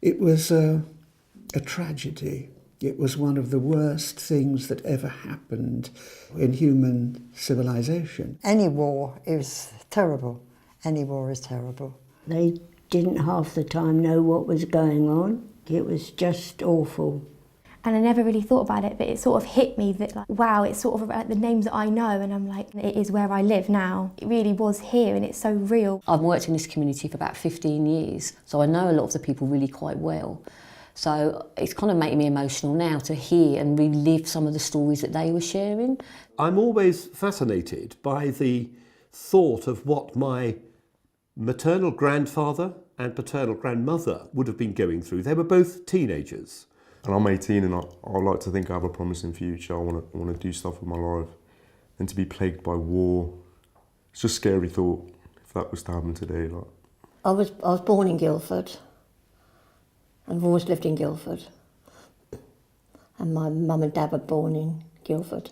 It was a tragedy. It was one of the worst things that ever happened in human civilization. Any war is terrible. Any war is terrible. They didn't half the time know what was going on. It was just awful. And I never really thought about it, but it sort of hit me that, like, wow, it's sort of like the names that I know, and I'm like, it is where I live now. It really was here, and it's so real. I've worked in this community for about 15 years, so I know a lot of the people really quite well. So it's kind of making me emotional now to hear and relive some of the stories that they were sharing. I'm always fascinated by the thought of what my maternal grandfather and paternal grandmother would have been going through. They were both teenagers. And I'm 18 and I like to think I have a promising future. I want to do stuff with my life. And to be plagued by war, it's just a scary thought if that was to happen today. Like. I was born in Guildford. I've always lived in Guildford. And my mum and dad were born in Guildford.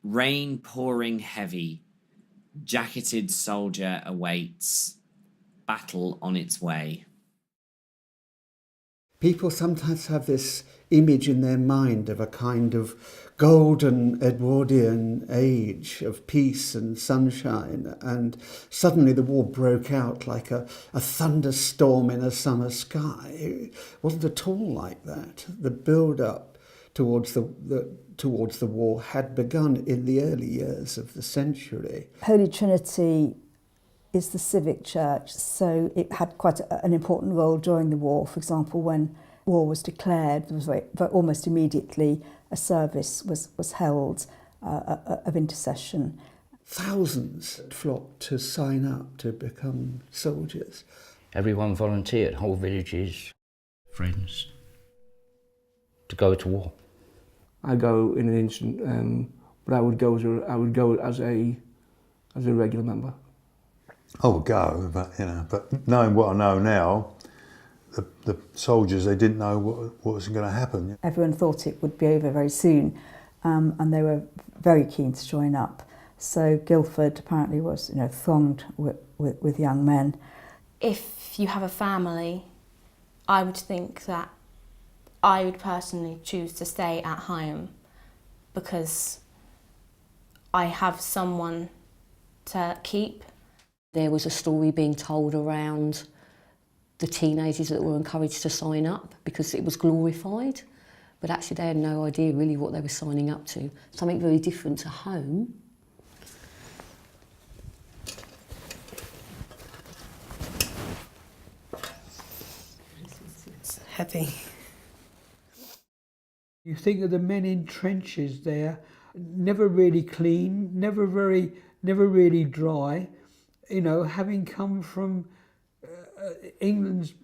Rain pouring heavy, jacketed soldier awaits, battle on its way. People sometimes have this image in their mind of a kind of golden Edwardian age of peace and sunshine, and suddenly the war broke out like a thunderstorm in a summer sky. It wasn't at all like that. The build-up towards the war had begun in the early years of the century. Holy Trinity is the civic church, so it had quite an important role during the war. For example, when war was declared, there was almost immediately a service was held of intercession. Thousands flocked to sign up to become soldiers. Everyone volunteered, whole villages, friends, to go to war. I go in an instant, but I would go as a regular member. I would go, but knowing what I know now, the soldiers, they didn't know what was going to happen. Everyone thought it would be over very soon, and they were very keen to join up. So Guildford apparently was, thronged with young men. If you have a family, I would think that I would personally choose to stay at home because I have someone to keep. There was a story being told around the teenagers that were encouraged to sign up because it was glorified, but actually they had no idea really what they were signing up to. Something very different to home. It's heavy. You think of the men in trenches there, never really clean, never really dry. Having come from England's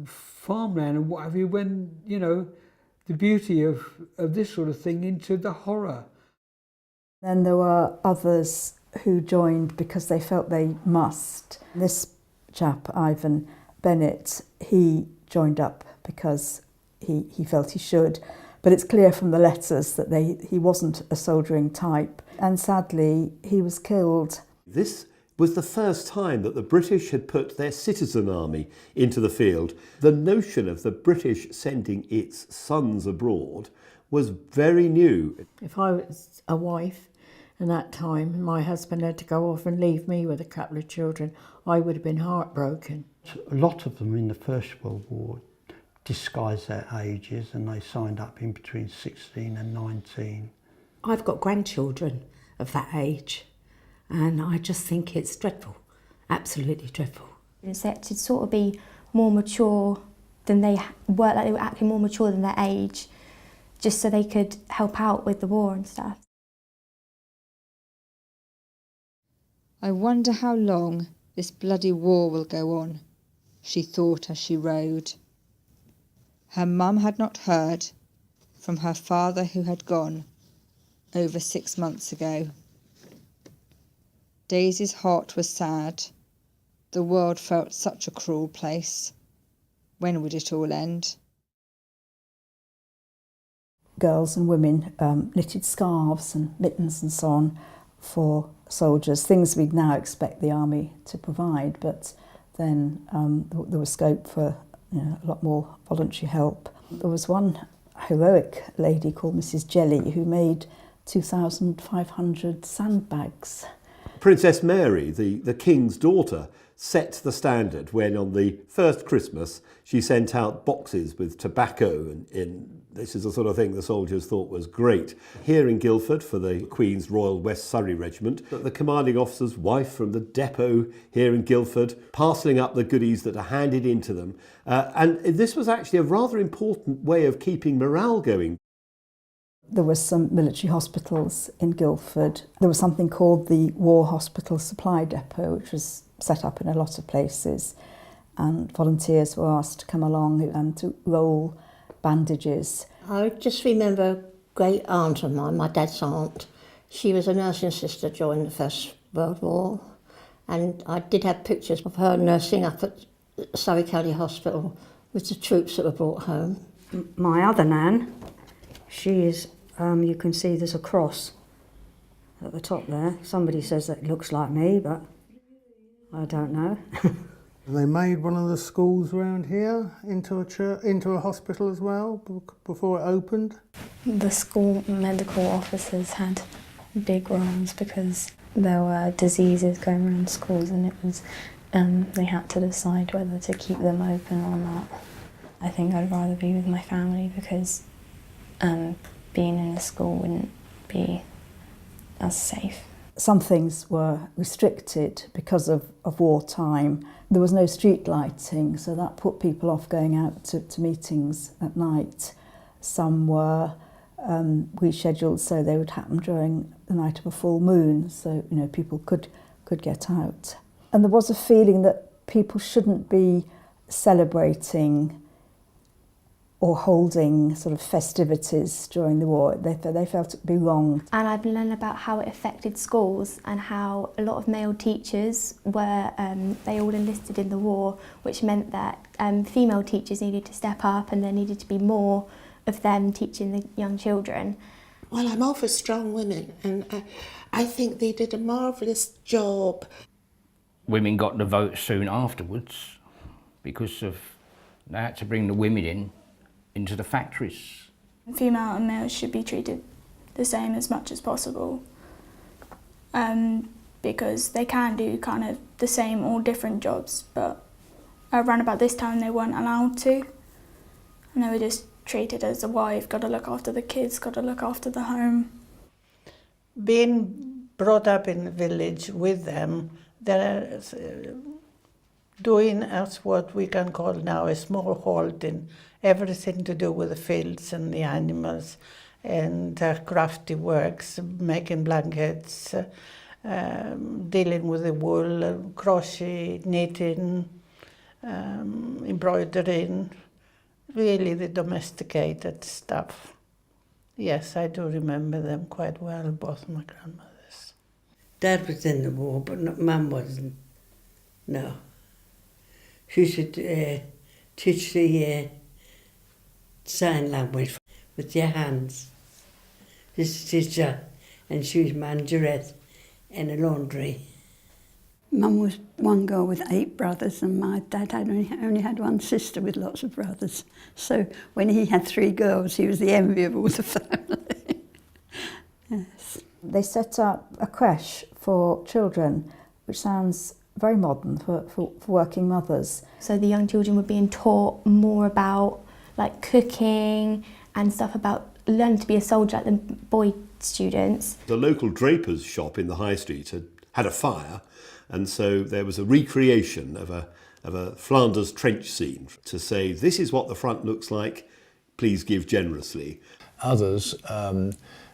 farmland and what have you, when, the beauty of this sort of thing into the horror. Then there were others who joined because they felt they must. This chap, Ivan Bennett, he joined up because he felt he should. But it's clear from the letters that he wasn't a soldiering type. And sadly, he was killed. This was the first time that the British had put their citizen army into the field. The notion of the British sending its sons abroad was very new. If I was a wife in that time, my husband had to go off and leave me with a couple of children, I would have been heartbroken. A lot of them in the First World War disguised their ages and they signed up in between 16 and 19. I've got grandchildren of that age and I just think it's dreadful, absolutely dreadful. It should sort of be more mature than they were, like they were acting more mature than their age, just so they could help out with the war and stuff. I wonder how long this bloody war will go on, she thought as she rode. Her mum had not heard from her father who had gone over 6 months ago. Daisy's heart was sad. The world felt such a cruel place. When would it all end? Girls and women knitted scarves and mittens and so on for soldiers, things we'd now expect the army to provide, but then there was scope for a lot more voluntary help. There was one heroic lady called Mrs. Jelly who made 2,500 sandbags. Princess Mary, the King's daughter, set the standard when on the first Christmas she sent out boxes with tobacco and this is the sort of thing the soldiers thought was great. Here in Guildford for the Queen's Royal West Surrey Regiment, the commanding officer's wife from the depot here in Guildford parcelling up the goodies that are handed into them. And this was actually a rather important way of keeping morale going. There were some military hospitals in Guildford. There was something called the War Hospital Supply Depot, which was set up in a lot of places, and volunteers were asked to come along and to roll bandages. I just remember a great aunt of mine, my dad's aunt. She was a nursing sister during the First World War, and I did have pictures of her nursing up at Surrey County Hospital with the troops that were brought home. My other nan, she is, you can see there's a cross at the top there. Somebody says that looks like me, but I don't know. They made one of the schools around here into a church, into a hospital as well before it opened. The school medical officers had big roles because there were diseases going around schools, and it was they had to decide whether to keep them open or not. I think I'd rather be with my family because being in a school wouldn't be as safe. Some things were restricted because of wartime. There was no street lighting, so that put people off going out to meetings at night. Some were rescheduled so they would happen during the night of a full moon, so people could get out. And there was a feeling that people shouldn't be celebrating or holding sort of festivities during the war. They felt it would be wrong. And I've learned about how it affected schools and how a lot of male teachers were, they all enlisted in the war, which meant that female teachers needed to step up and there needed to be more of them teaching the young children. Well, I'm all for strong women, and I think they did a marvellous job. Women got the vote soon afterwards because of they had to bring the women into the factories. Female and males should be treated the same as much as possible because they can do kind of the same or different jobs, but around about this time they weren't allowed to, and they were just treated as a wife, got to look after the kids, got to look after the home. Being brought up in the village with them, they're doing as what we can call now a small holding, everything to do with the fields and the animals and crafty works, making blankets, dealing with the wool, crochet, knitting, embroidering, really the domesticated stuff. Yes, I do remember them quite well, both my grandmothers. Dad was in the war, but Mum wasn't. No. She should teach the sign language with your hands. She's a teacher, and she was manageress in a laundry. Mum was one girl with 8 brothers, and my dad had only had one sister with lots of brothers. So when he had 3 girls, he was the envy of all the family. Yes. They set up a creche for children, which sounds very modern for working mothers. So the young children were being taught more about like cooking and stuff, about learning to be a soldier like the boy students. The local draper's shop in the high street had a fire, and so there was a recreation of a Flanders trench scene to say, this is what the front looks like, please give generously. Others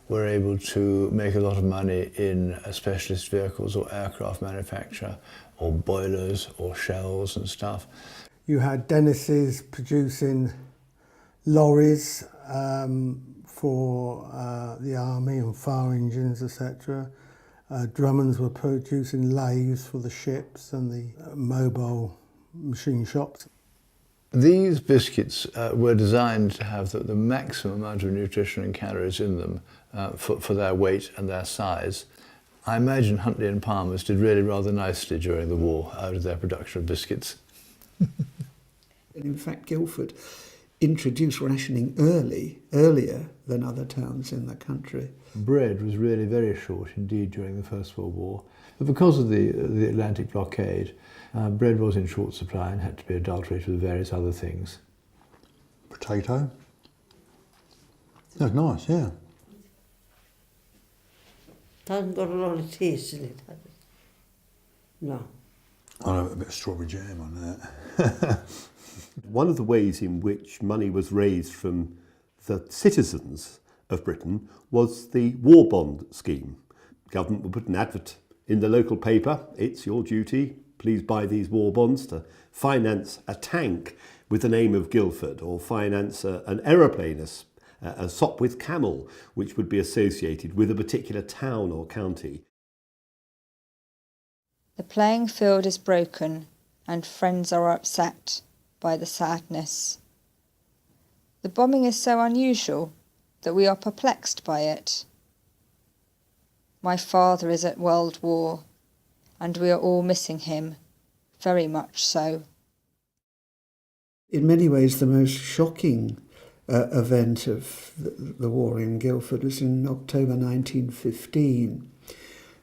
were able to make a lot of money in specialist vehicles or aircraft manufacture or boilers or shells and stuff. You had Dennis's producing lorries for the army and fire engines, etc. Drummonds were producing lathes for the ships and the mobile machine shops. These biscuits were designed to have the maximum amount of nutrition and calories in them for their weight and their size. I imagine Huntley and Palmer's did really rather nicely during the war out of their production of biscuits. In fact, Guildford introduced rationing earlier than other towns in the country. Bread was really very short indeed during the First World War. But because of the Atlantic blockade, bread was in short supply and had to be adulterated with various other things. Potato. That's nice, yeah. It hasn't got a lot of taste in it, has it? No. I'll have a bit of strawberry jam on that. One of the ways in which money was raised from the citizens of Britain was the war bond scheme. Government would put an advert in the local paper, it's your duty, please buy these war bonds to finance a tank with the name of Guildford, or finance an aeroplane, a Sopwith Camel, which would be associated with a particular town or county. The playing field is broken and friends are upset by the sadness. The bombing is so unusual that we are perplexed by it. My father is at World War and we are all missing him, very much so. In many ways, the most shocking event of the war in Guildford was in October 1915,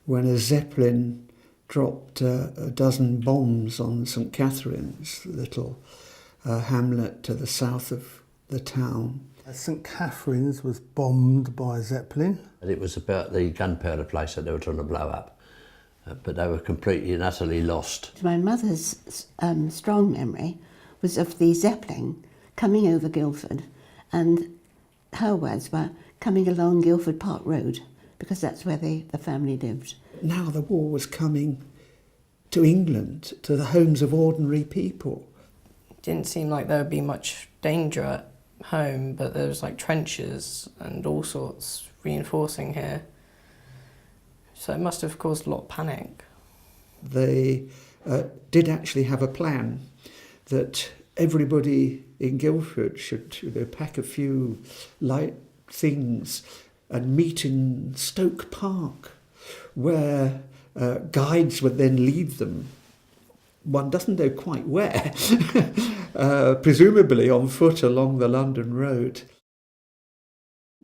when a Zeppelin dropped a dozen bombs on St Catherine's, the little hamlet to the south of the town. St Catherine's was bombed by a Zeppelin. It was about the gunpowder place that they were trying to blow up, but they were completely and utterly lost. My mother's strong memory was of the Zeppelin coming over Guildford, and her words were coming along Guildford Park Road, because that's where the family lived. Now the war was coming to England, to the homes of ordinary people. Didn't seem like there would be much danger at home, but there was like trenches and all sorts reinforcing here. So it must have caused a lot of panic. They did actually have a plan that everybody in Guildford should pack a few light things and meet in Stoke Park, where guides would then lead them. One doesn't know quite where, presumably on foot along the London road.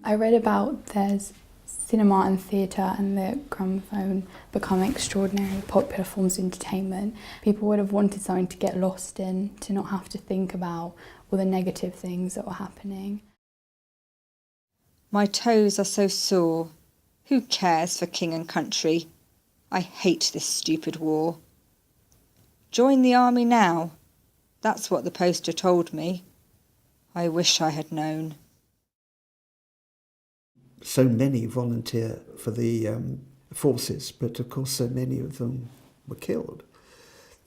I read about there's cinema and theatre and the gramophone become extraordinarily popular forms of entertainment. People would have wanted something to get lost in, to not have to think about all the negative things that were happening. My toes are so sore. Who cares for king and country? I hate this stupid war. Join the army now. That's what the poster told me. I wish I had known. So many volunteer for the forces, but of course so many of them were killed,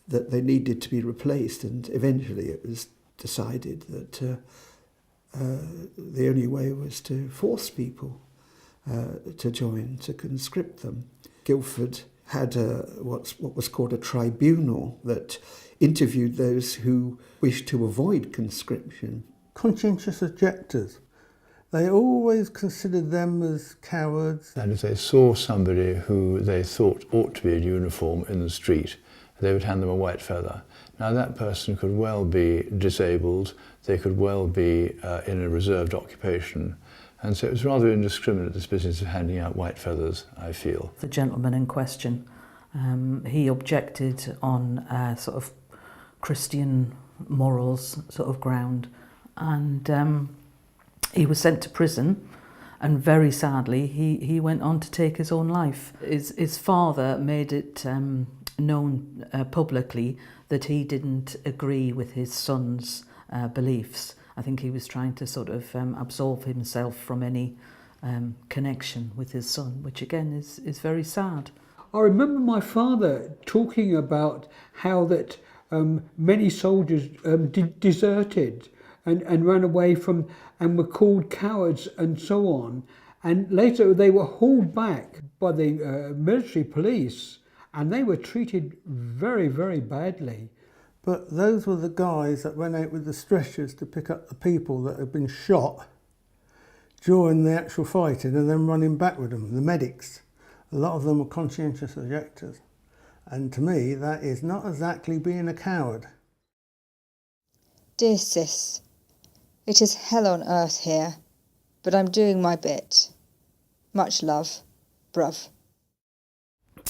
that they needed to be replaced, and eventually it was decided that the only way was to force people to join, to conscript them. Guildford had what was called a tribunal that interviewed those who wished to avoid conscription. Conscientious objectors. They always considered them as cowards. And if they saw somebody who they thought ought to be in uniform in the street, they would hand them a white feather. Now that person could well be disabled, they could well be in a reserved occupation, and so it was rather indiscriminate, this business of handing out white feathers, I feel. The gentleman in question, he objected on sort of Christian morals sort of ground, and he was sent to prison, and very sadly he went on to take his own life. His father made it known publicly that he didn't agree with his son's beliefs. I think he was trying to sort of absolve himself from any connection with his son, which again is very sad. I remember my father talking about how that many soldiers deserted and ran away from and were called cowards and so on. And later they were hauled back by the military police and they were treated very, very badly. But those were the guys that went out with the stretchers to pick up the people that had been shot during the actual fighting and then running back with them, the medics. A lot of them were conscientious objectors. And to me, that is not exactly being a coward. Dear Sis, it is hell on earth here, but I'm doing my bit. Much love, bruv.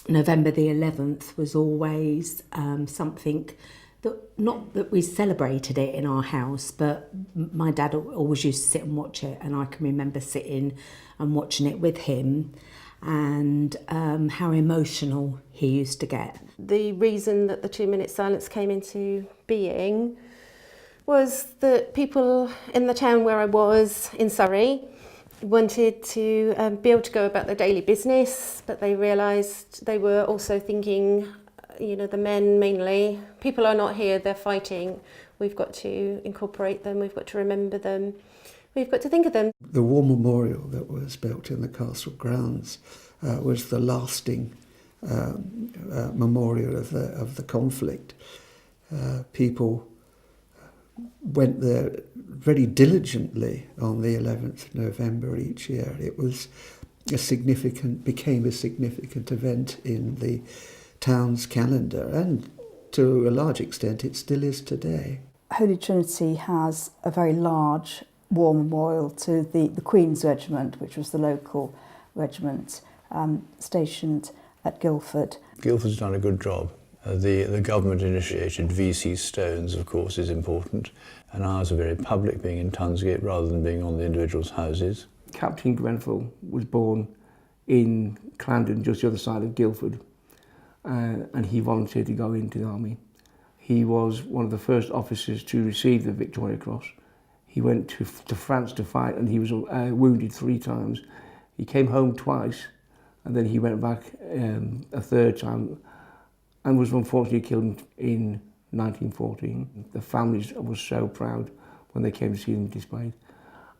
November the 11th was always something that, not that we celebrated it in our house, but my dad always used to sit and watch it, and I can remember sitting and watching it with him, and how emotional he used to get. The reason that the 2-minute silence came into being was that people in the town where I was, in Surrey, wanted to be able to go about their daily business, but they realised they were also thinking, you know, the men mainly, people are not here, they're fighting. We've got to incorporate them, we've got to remember them, we've got to think of them. The war memorial that was built in the castle grounds was the lasting memorial of the conflict. People went there very diligently on the 11th of November each year. It was became a significant event in the town's calendar, and to a large extent it still is today. Holy Trinity has a very large war memorial to the Queen's Regiment, which was the local regiment stationed at Guildford. Guildford's done a good job. The government initiated VC stones, of course, is important, and ours are very public, being in Tunsgate rather than being on the individuals' houses. Captain Grenfell was born in Clarendon, just the other side of Guildford, and he volunteered to go into the army. He was one of the first officers to receive the Victoria Cross. He went to France to fight, and he was wounded 3 times. He came home twice, and then he went back a 3rd time, and was unfortunately killed in 1914. The families were so proud when they came to see him displayed.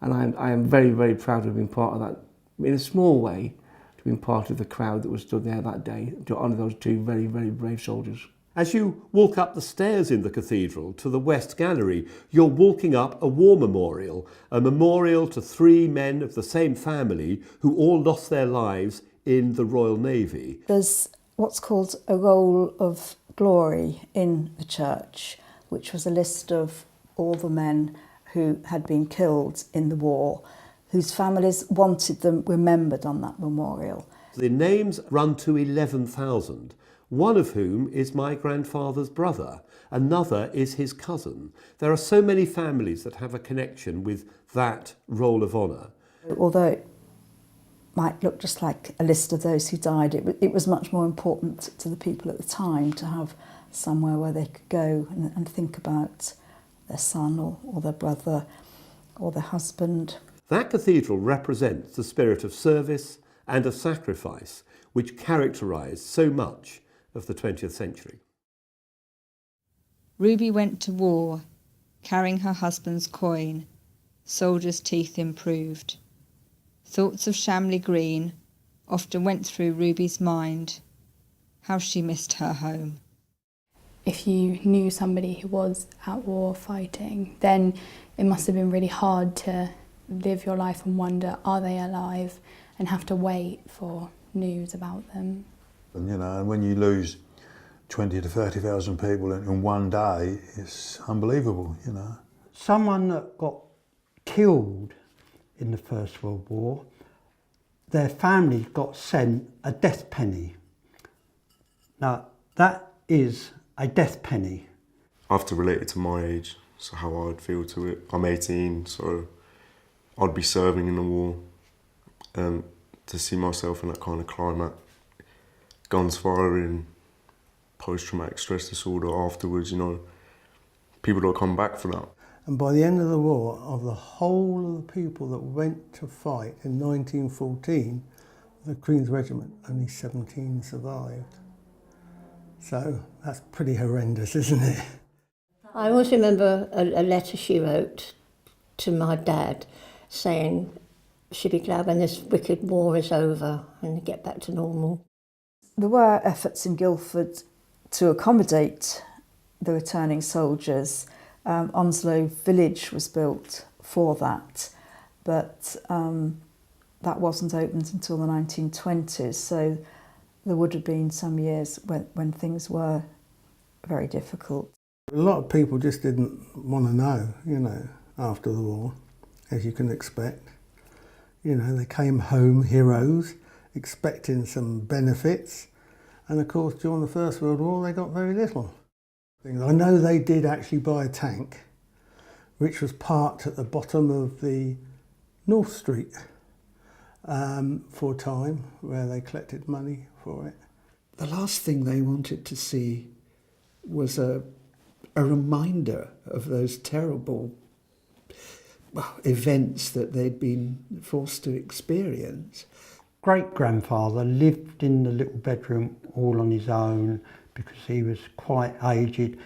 And I am very, very proud to have been part of that, in a small way, to be part of the crowd that was stood there that day to honour those 2 very, very brave soldiers. As you walk up the stairs in the cathedral to the West Gallery, you're walking up a war memorial, a memorial to 3 men of the same family who all lost their lives in the Royal Navy. There's what's called a roll of glory in the church, which was a list of all the men who had been killed in the war, whose families wanted them remembered on that memorial. The names run to 11,000, one of whom is my grandfather's brother, another is his cousin. There are so many families that have a connection with that roll of honour. Although it might look just like a list of those who died, it was much more important to the people at the time to have somewhere where they could go and think about their son or their brother or their husband. That cathedral represents the spirit of service and of sacrifice which characterised so much of the 20th century. Ruby went to war, carrying her husband's coin, soldiers' teeth improved. Thoughts of Shamley Green often went through Ruby's mind, how she missed her home. If you knew somebody who was at war fighting, then it must have been really hard to live your life and wonder, are they alive, and have to wait for news about them. And you know, and when you lose 20 to 30,000 people in one day, it's unbelievable, you know. Someone that got killed in the First World War, their family got sent a death penny. Now, that is a death penny. I have to relate it to my age, so how I'd feel to it. I'm 18, so I'd be serving in the war, and to see myself in that kind of climate, guns firing, post-traumatic stress disorder afterwards, you know, people don't come back for that. And by the end of the war, of the whole of the people that went to fight in 1914, the Queen's Regiment, only 17 survived. So that's pretty horrendous, isn't it? I always remember a letter she wrote to my dad saying she'd be glad when this wicked war is over and get back to normal. There were efforts in Guildford to accommodate the returning soldiers. Onslow Village was built for that, but that wasn't opened until the 1920s, so there would have been some years when things were very difficult. A lot of people just didn't want to know, you know, after the war, as you can expect. You know, they came home heroes, expecting some benefits, and of course during the First World War they got very little. I know they did actually buy a tank, which was parked at the bottom of the North Street for a time, where they collected money for it. The last thing they wanted to see was a reminder of those terrible events that they'd been forced to experience. Great-grandfather lived in the little bedroom all on his own because he was quite aged.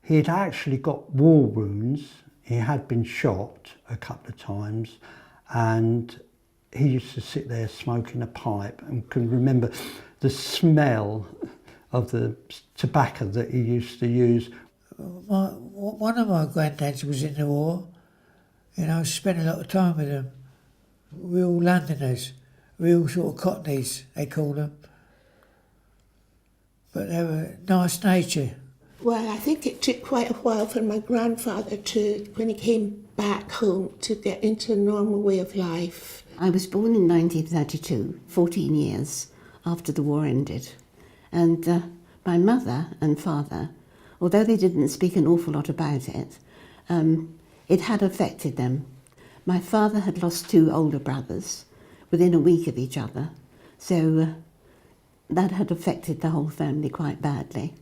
He'd actually got war wounds. He had been shot a couple of times, and he used to sit there smoking a pipe and can remember the smell of the tobacco that he used to use. One of my granddads was in the war. You know, I spent a lot of time with them. Real Londoners, real sort of cockneys, they call them. But they were nice nature. Well, I think it took quite a while for my grandfather to, when he came back home, to get into a normal way of life. I was born in 1932, 14 years after the war ended. And my mother and father, although they didn't speak an awful lot about it, it had affected them. My father had lost 2 older brothers within a week of each other, so that had affected the whole family quite badly.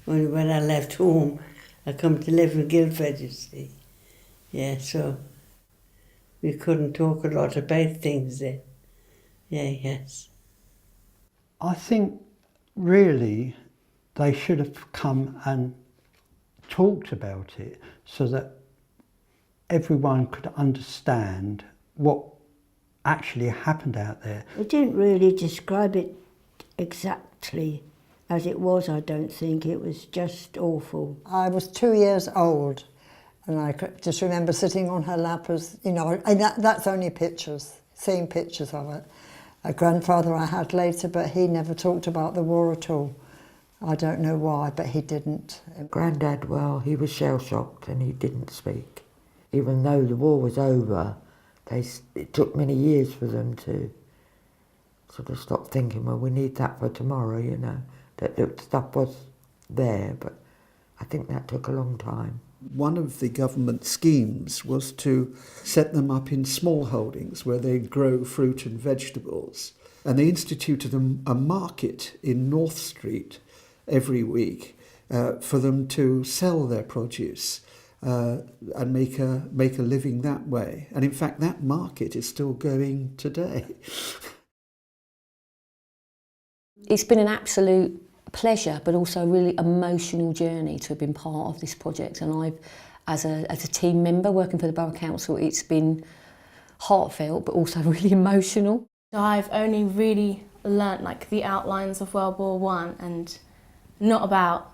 When I left home, I come to live in Guildford, you see. Yeah, so we couldn't talk a lot about things then. Yeah, yes. I think really they should have come and talked about it so that everyone could understand what actually happened out there. They didn't really describe it exactly as it was, I don't think. It was just awful. I was 2 years old, and I just remember sitting on her lap as, you know, and that's only pictures, seeing pictures of it. A grandfather I had later, but he never talked about the war at all. I don't know why, but he didn't. Grandad, well, he was shell-shocked and he didn't speak. Even though the war was over, it took many years for them to sort of stop thinking, well, we need that for tomorrow, you know. That stuff was there, but I think that took a long time. One of the government schemes was to set them up in small holdings where they grow fruit and vegetables. And they instituted a market in North Street every week for them to sell their produce and make a living that way. And in fact, that market is still going today. It's been an absolute pleasure, but also a really emotional journey to have been part of this project. And I've, as a team member working for the Borough Council, it's been heartfelt, but also really emotional. I've only really learnt like the outlines of World War I and not about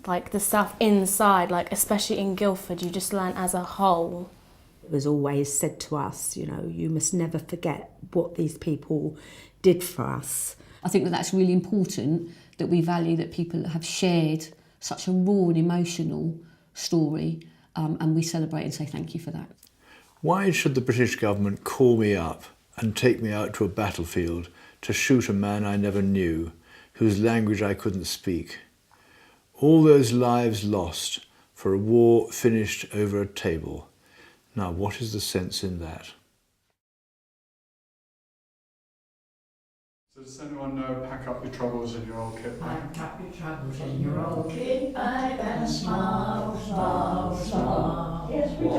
like the stuff inside, like especially in Guildford, you just learn as a whole. It was always said to us, you know, you must never forget what these people did for us. I think that that's really important, that we value that people have shared such a raw and emotional story, and we celebrate and say thank you for that. Why should the British government call me up and take me out to a battlefield to shoot a man I never knew, whose language I couldn't speak? All those lives lost for a war finished over a table. Now, what is the sense in that? So does anyone know Pack Up Your Troubles in Your Old Kit Bag? Pack up your troubles in your old kit bag and smile, smile, smile. Yes, we do.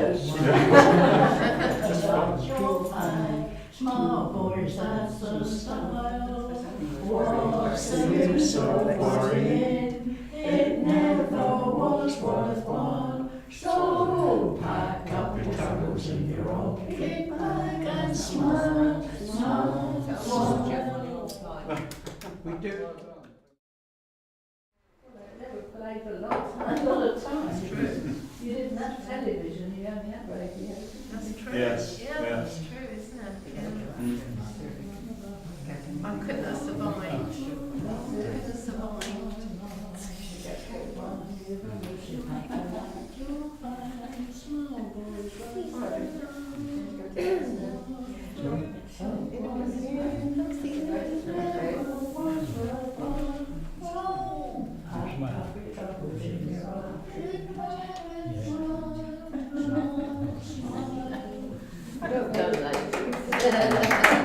Just fun. Your bag. Smile, boys, that's the style. What's the use of worrying? It never was worthwhile. So pack up your troubles in your old kit bag and smile, smile, smile. We do. Never played for a lot of time. That's true. You didn't have television, you only had radio. That's true. Yes. Yeah, Yes. that's true, isn't it? Yeah. I couldn't have survived. Congratulations.